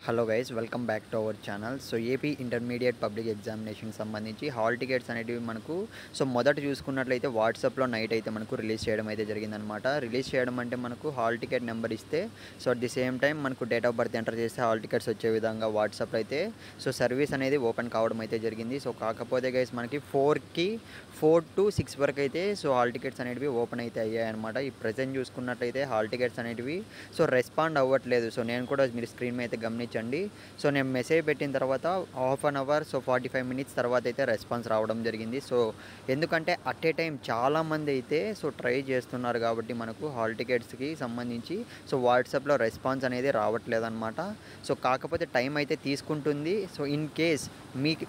Hello guys, welcome back to our channel. So AP intermediate public examination సంబంధించి hall tickets అనేటివి మనకు మొదట చూసుకున్నట్లయితే వాట్సాప్లో నైట్ అయితే మనకు రిలీజ్ చేయడం అయితే జరిగిందనమాట. రిలీజ్ చేయడం అంటే మనకు హాల్ టికెట్ నెంబర్ ఇస్తే అట్ ది సేమ్ టైం మనకు డేట్ ఆఫ్ బర్త్ ఎంటర్ చేస్తే హాల్ టికెట్స్ వచ్చే విధంగా వాట్సాప్లో అయితే సర్వీస్ అనేది ఓపెన్ కావడం అయితే జరిగింది. కాకపోతే గైస్ మనకి 4 to 6 వరకు అయితే హాల్ టికెట్స్ అనేటివి ఓపెన్ అయితే అయ్యాయన్నమాట. ఈ ప్రజెంట్ చూసుకున్నట్లయితే హాల్ టికెట్స్ అనేటివి రెస్పాండ్ అవ్వట్లేదు. నేను కూడా మీరు స్క్రీన్ మీద అయితే గమనించండి. నేను మెసేజ్ పెట్టిన తర్వాత హాఫ్ అన్ అవర్ 45 మినిట్స్ తర్వాత అయితే రెస్పాన్స్ రావడం జరిగింది. ఎందుకంటే అట్ ఏ టైం చాలామంది అయితే ట్రై చేస్తున్నారు కాబట్టి మనకు హాల్ టికెట్స్కి సంబంధించి వాట్సాప్లో రెస్పాన్స్ అనేది రావట్లేదన్నమాట. కాకపోతే టైం అయితే తీసుకుంటుంది. ఇన్ కేస్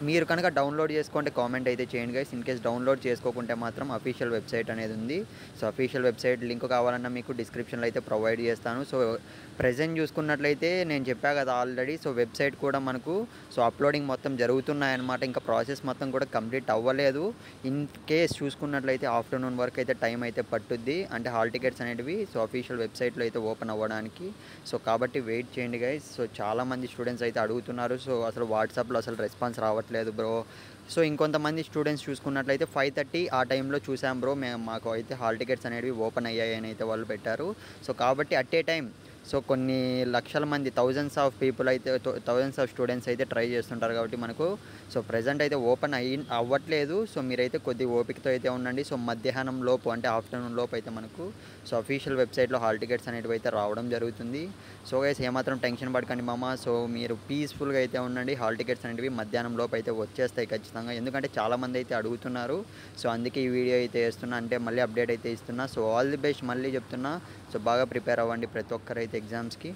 మీరు కనుక డౌన్లోడ్ చేసుకుంటే కామెంట్ అయితే చేయండి గైస్. ఇన్ కేస్ డౌన్లోడ్ చేసుకోకుంటే మాత్రం అఫీషియల్ వెబ్సైట్ అనేది ఉంది. అఫీషియల్ వెబ్సైట్ లింక్ కావాలన్నా మీకు డిస్క్రిప్షన్లో అయితే ప్రొవైడ్ చేస్తాను. ప్రెజెంట్ చూసుకున్నట్లయితే నేను చెప్పా కదా ఆల్రెడీ. వెబ్సైట్ కూడా మనకు అప్లోడింగ్ మొత్తం జరుగుతున్నాయన్నమాట. ఇంకా ప్రాసెస్ మొత్తం కూడా కంప్లీట్ అవ్వలేదు. ఇన్ కేస్ చూసుకున్నట్లయితే ఆఫ్టర్నూన్ వరకు అయితే టైం అయితే పట్టుద్ది, అంటే హాల్ టికెట్స్ అనేటివి అఫీషియల్ వెబ్సైట్లో అయితే ఓపెన్ అవ్వడానికి. కాబట్టి వెయిట్ చేయండి గైస్. చాలామంది స్టూడెంట్స్ అయితే అడుగుతున్నారు, అసలు వాట్సాప్లో అసలు రెస్పాన్స్ రావట్లేదు బ్రో. ఇంకొంతమంది స్టూడెంట్స్ చూసుకున్నట్లయితే 5:30 ఆ టైంలో చూసాం బ్రో, మాకు అయితే హాల్ టికెట్స్ అనేవి ఓపెన్ అయ్యాయని అయితే వాళ్ళు పెట్టారు. కాబట్టి అట్ ఏ టైం కొన్ని లక్షల మంది, థౌజండ్స్ ఆఫ్ పీపుల్ అయితే, థౌజండ్స్ ఆఫ్ స్టూడెంట్స్ అయితే ట్రై చేస్తుంటారు కాబట్టి మనకు ప్రెజెంట్ అయితే ఓపెన్ అవ్వట్లేదు. మీరైతే కొద్ది ఓపికతో అయితే ఉండండి. మధ్యాహ్నం లోపు అంటే ఆఫ్టర్నూన్ లోపు అయితే మనకు అఫీషియల్ వెబ్సైట్లో హాల్ టికెట్స్ అనేటివి అయితే రావడం జరుగుతుంది. గైస్ ఏమాత్రం టెన్షన్ పడకండి మామ. మీరు పీస్ఫుల్గా అయితే ఉండండి. హాల్ టికెట్స్ అనేటివి మధ్యాహ్నం లోపు అయితే వచ్చేస్తాయి ఖచ్చితంగా. ఎందుకంటే చాలామంది అయితే అడుగుతున్నారు. అందుకే ఈ వీడియో అయితే వేస్తున్నా, అంటే మళ్ళీ అప్డేట్ అయితే ఇస్తున్నా. ఆల్ ది బెస్ట్ మళ్ళీ చెప్తున్నా. బాగా ప్రిపేర్ అవ్వండి ప్రతి ఒక్కరైతే ఎగ్జామ్స్కి.